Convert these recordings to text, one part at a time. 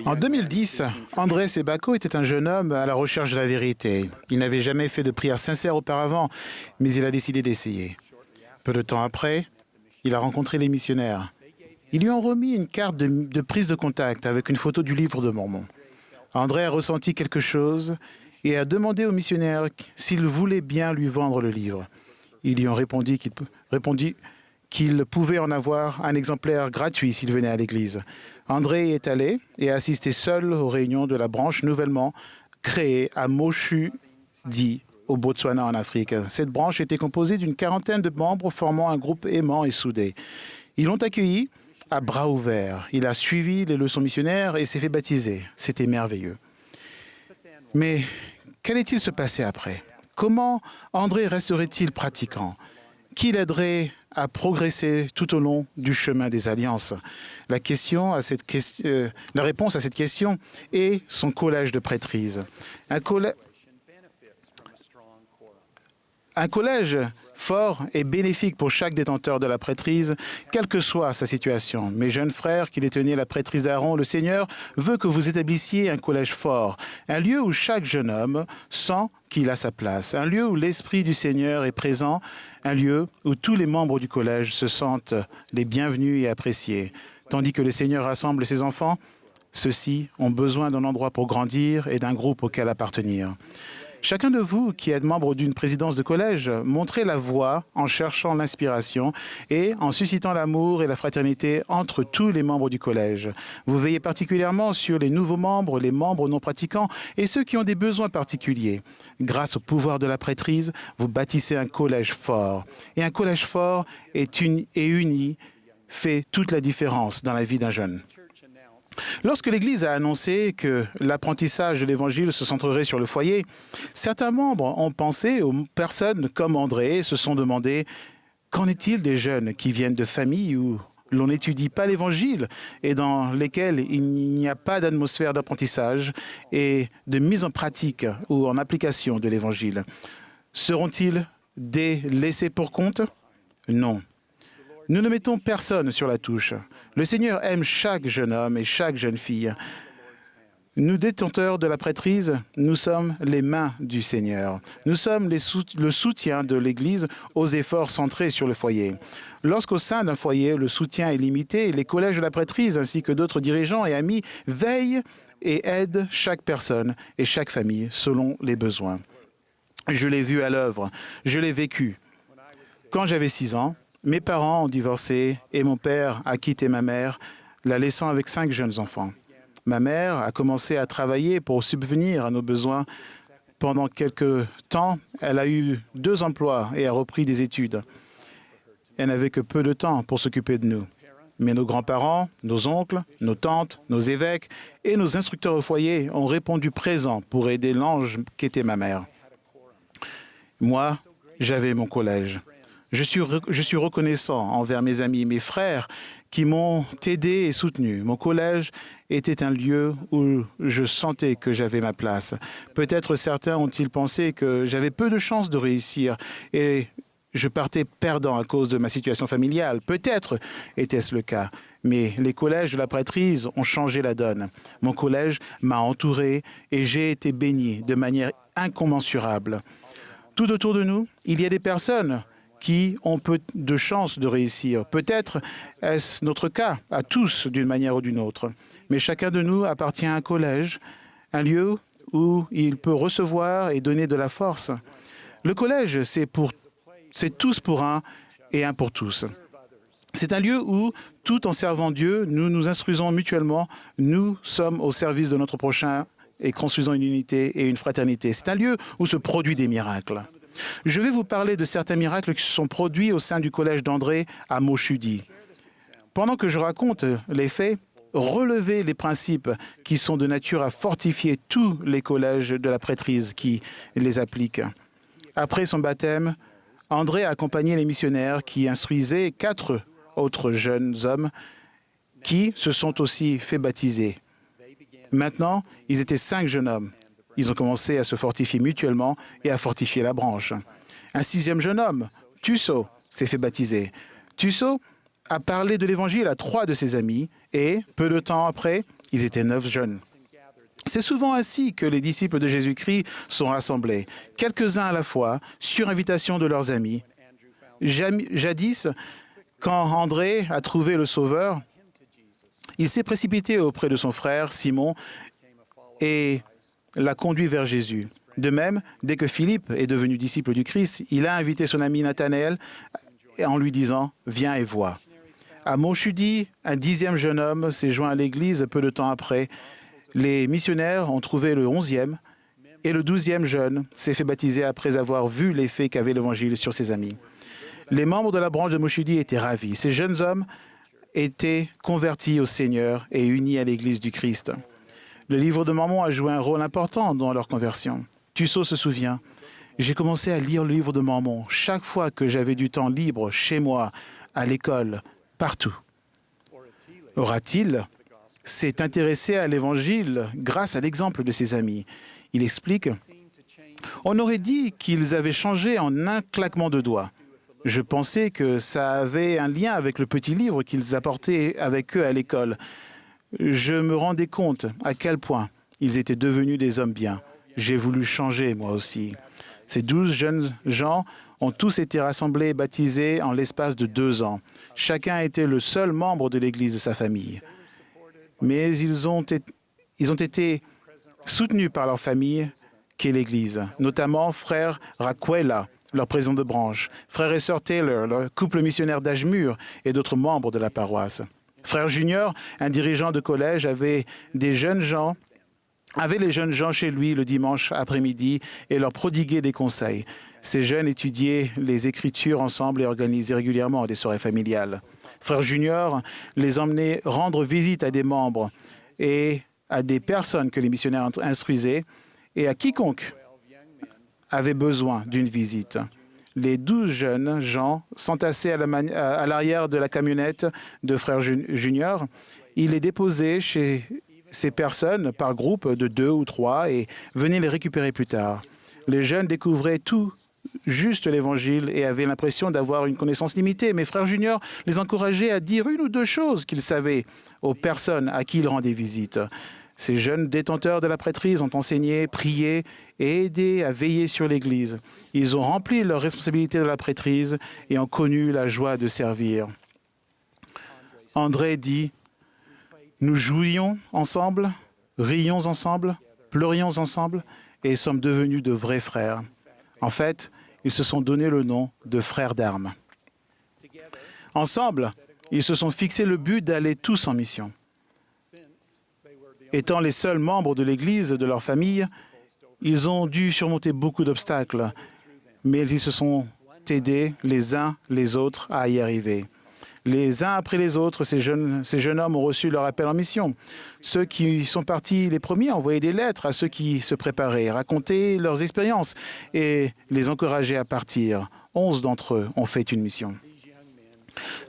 En 2010, André Sebako était un jeune homme à la recherche de la vérité. Il n'avait jamais fait de prière sincère auparavant, mais il a décidé d'essayer. Peu de temps après, il a rencontré les missionnaires. Ils lui ont remis une carte de prise de contact avec une photo du livre de Mormon. André a ressenti quelque chose et a demandé aux missionnaires s'ils voulaient bien lui vendre le livre. Ils lui ont répondu qu'il pouvait en avoir un exemplaire gratuit s'il venait à l'église. André y est allé et a assisté seul aux réunions de la branche nouvellement créée à Moshudi, au Botswana en Afrique. Cette branche était composée d'une quarantaine de membres formant un groupe aimant et soudé. Ils l'ont accueilli à bras ouverts. Il a suivi les leçons missionnaires et s'est fait baptiser. C'était merveilleux. Mais qu'allait-il se passer après? Comment André resterait-il pratiquant? Qui l'aiderait à progresser tout au long du chemin des alliances? La réponse à cette question est son collège de prêtrise. Un collège fort et bénéfique pour chaque détenteur de la prêtrise, quelle que soit sa situation. Mes jeunes frères qui détenaient la prêtrise d'Aaron, le Seigneur veut que vous établissiez un collège fort, un lieu où chaque jeune homme sent qu'il a sa place, un lieu où l'Esprit du Seigneur est présent, un lieu où tous les membres du collège se sentent les bienvenus et appréciés. Tandis que le Seigneur rassemble ses enfants, ceux-ci ont besoin d'un endroit pour grandir et d'un groupe auquel appartenir. Chacun de vous qui êtes membre d'une présidence de collège, montrez la voie en cherchant l'inspiration et en suscitant l'amour et la fraternité entre tous les membres du collège. Vous veillez particulièrement sur les nouveaux membres, les membres non pratiquants et ceux qui ont des besoins particuliers. Grâce au pouvoir de la prêtrise, vous bâtissez un collège fort. Et un collège fort et uni fait toute la différence dans la vie d'un jeune. Lorsque l'Église a annoncé que l'apprentissage de l'Évangile se centrerait sur le foyer, certains membres ont pensé aux personnes comme André et se sont demandé « Qu'en est-il des jeunes qui viennent de familles où l'on n'étudie pas l'Évangile et dans lesquelles il n'y a pas d'atmosphère d'apprentissage et de mise en pratique ou en application de l'Évangile? Seront-ils des laissés pour compte? Non. Nous ne mettons personne sur la touche. Le Seigneur aime chaque jeune homme et chaque jeune fille. Nous, détenteurs de la prêtrise, nous sommes les mains du Seigneur. Nous sommes le soutien de l'Église aux efforts centrés sur le foyer. Lorsqu'au sein d'un foyer, le soutien est limité, les collèges de la prêtrise ainsi que d'autres dirigeants et amis veillent et aident chaque personne et chaque famille selon les besoins. Je l'ai vu à l'œuvre, je l'ai vécu. Quand j'avais 6 ans, mes parents ont divorcé et mon père a quitté ma mère, la laissant avec 5 jeunes enfants. Ma mère a commencé à travailler pour subvenir à nos besoins. Pendant quelques temps, elle a eu 2 emplois et a repris des études. Elle n'avait que peu de temps pour s'occuper de nous. Mais nos grands-parents, nos oncles, nos tantes, nos évêques et nos instructeurs au foyer ont répondu présents pour aider l'ange qu'était ma mère. Moi, j'avais mon collège. Je suis reconnaissant envers mes amis, mes frères qui m'ont aidé et soutenu. Mon collège était un lieu où je sentais que j'avais ma place. Peut-être certains ont-ils pensé que j'avais peu de chances de réussir et je partais perdant à cause de ma situation familiale. Peut-être était-ce le cas, mais les collèges de la prêtrise ont changé la donne. Mon collège m'a entouré et j'ai été béni de manière incommensurable. Tout autour de nous, il y a des personnes qui ont peu de chances de réussir. Peut-être est-ce notre cas, à tous d'une manière ou d'une autre. Mais chacun de nous appartient à un collège, un lieu où il peut recevoir et donner de la force. Le collège, c'est tous pour un et un pour tous. C'est un lieu où, tout en servant Dieu, nous nous instruisons mutuellement, nous sommes au service de notre prochain et construisons une unité et une fraternité. C'est un lieu où se produisent des miracles. Je vais vous parler de certains miracles qui se sont produits au sein du collège d'André à Moshudi. Pendant que je raconte les faits, relevez les principes qui sont de nature à fortifier tous les collèges de la prêtrise qui les appliquent. Après son baptême, André a accompagné les missionnaires qui instruisaient 4 autres jeunes hommes qui se sont aussi fait baptiser. Maintenant, ils étaient 5 jeunes hommes. Ils ont commencé à se fortifier mutuellement et à fortifier la branche. Un 6e jeune homme, Tuso, s'est fait baptiser. Tuso a parlé de l'Évangile à 3 de ses amis et, peu de temps après, ils étaient 9 jeunes. C'est souvent ainsi que les disciples de Jésus-Christ sont rassemblés, quelques-uns à la fois, sur invitation de leurs amis. Jadis, quand André a trouvé le Sauveur, il s'est précipité auprès de son frère Simon et l'a conduit vers Jésus. De même, dès que Philippe est devenu disciple du Christ, il a invité son ami Nathanaël en lui disant « Viens et vois ». À Montchudi, un 10e jeune homme s'est joint à l'Église peu de temps après. Les missionnaires ont trouvé le 11e et le 12e jeune s'est fait baptiser après avoir vu l'effet qu'avait l'Évangile sur ses amis. Les membres de la branche de Montchudi étaient ravis. Ces jeunes hommes étaient convertis au Seigneur et unis à l'Église du Christ. Le livre de Mormon a joué un rôle important dans leur conversion. Tussaud se souvient, j'ai commencé à lire le livre de Mormon chaque fois que j'avais du temps libre, chez moi, à l'école, partout. Aura-t-il s'est intéressé à l'Évangile grâce à l'exemple de ses amis. Il explique, on aurait dit qu'ils avaient changé en un claquement de doigts. Je pensais que ça avait un lien avec le petit livre qu'ils apportaient avec eux à l'école. Je me rendais compte à quel point ils étaient devenus des hommes bien. J'ai voulu changer, moi aussi. Ces 12 jeunes gens ont tous été rassemblés et baptisés en l'espace de 2 ans. Chacun était le seul membre de l'Église de sa famille. Mais ils ont été soutenus par leur famille, qu'est l'Église, notamment frère Raquela, leur président de branche, frère et sœur Taylor, leur couple missionnaire d'âge mûr et d'autres membres de la paroisse. Frère Junior, un dirigeant de collège, avait les jeunes gens chez lui le dimanche après-midi et leur prodiguait des conseils. Ces jeunes étudiaient les Écritures ensemble et organisaient régulièrement des soirées familiales. Frère Junior les emmenait rendre visite à des membres et à des personnes que les missionnaires instruisaient et à quiconque avait besoin d'une visite. Les 12 jeunes gens s'entassaient à l'arrière de la camionnette de Frère Junior. Il les déposait chez ces personnes par groupe de 2 ou 3 et venait les récupérer plus tard. Les jeunes découvraient tout juste l'Évangile et avaient l'impression d'avoir une connaissance limitée. Mais Frère Junior les encourageait à dire 1 ou 2 choses qu'ils savaient aux personnes à qui ils rendaient visite. Ces jeunes détenteurs de la prêtrise ont enseigné, prié et aidé à veiller sur l'Église. Ils ont rempli leurs responsabilités de la prêtrise et ont connu la joie de servir. André dit, « Nous jouions ensemble, rions ensemble, pleurions ensemble et sommes devenus de vrais frères. » En fait, ils se sont donné le nom de frères d'armes. Ensemble, ils se sont fixé le but d'aller tous en mission. Étant les seuls membres de l'Église de leur famille, ils ont dû surmonter beaucoup d'obstacles, mais ils se sont aidés les uns les autres à y arriver. Les uns après les autres, ces jeunes hommes ont reçu leur appel en mission. Ceux qui sont partis les premiers envoyaient des lettres à ceux qui se préparaient, racontaient leurs expériences et les encourageaient à partir. 11 d'entre eux ont fait une mission.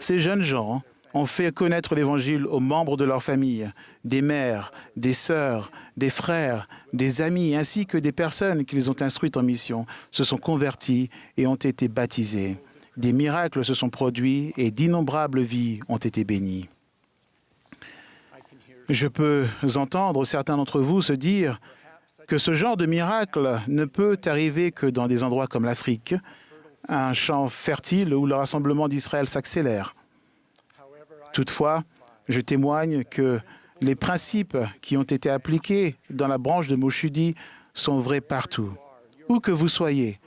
Ces jeunes gens ont fait connaître l'Évangile aux membres de leur famille, des mères, des sœurs, des frères, des amis, ainsi que des personnes qui les ont instruites en mission, se sont convertis et ont été baptisés. Des miracles se sont produits et d'innombrables vies ont été bénies. Je peux entendre certains d'entre vous se dire que ce genre de miracle ne peut arriver que dans des endroits comme l'Afrique, un champ fertile où le rassemblement d'Israël s'accélère. Toutefois, je témoigne que les principes qui ont été appliqués dans la branche de Montchudi sont vrais partout. Où que vous soyez,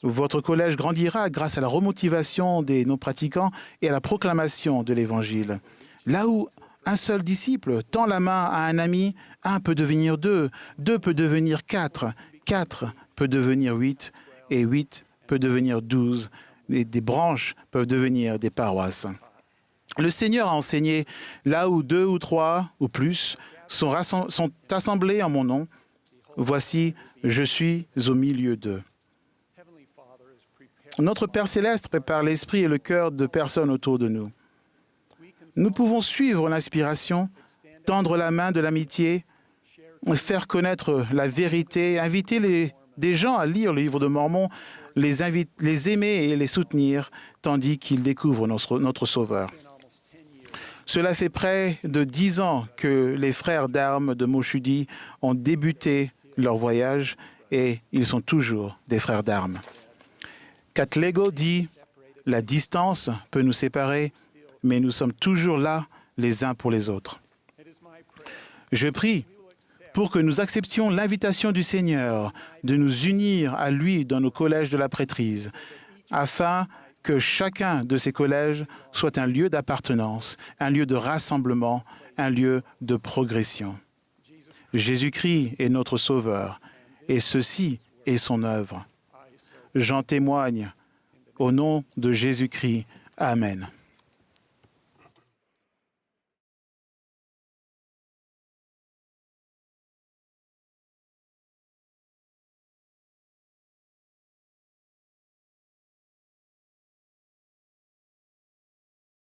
votre collège grandira grâce à la remotivation des non-pratiquants et à la proclamation de l'Évangile. Là où un seul disciple tend la main à un ami, 1 peut devenir 2, 2 peut devenir 4, 4 peut devenir 8, et 8 peut devenir 12. Et des branches peuvent devenir des paroisses. Le Seigneur a enseigné, là où 2 ou 3 ou plus sont assemblés en mon nom, voici, je suis au milieu d'eux. Notre Père Céleste prépare l'esprit et le cœur de personnes autour de nous. Nous pouvons suivre l'inspiration, tendre la main de l'amitié, faire connaître la vérité, inviter des gens à lire le livre de Mormon, les aimer et les soutenir, tandis qu'ils découvrent notre Sauveur. Cela fait près de 10 ans que les frères d'armes de Moshudi ont débuté leur voyage et ils sont toujours des frères d'armes. Katlego dit « La distance peut nous séparer, mais nous sommes toujours là les uns pour les autres. » Je prie pour que nous acceptions l'invitation du Seigneur de nous unir à lui dans nos collèges de la prêtrise, afin que chacun de ces collèges soit un lieu d'appartenance, un lieu de rassemblement, un lieu de progression. Jésus-Christ est notre Sauveur, et ceci est son œuvre. J'en témoigne au nom de Jésus-Christ. Amen.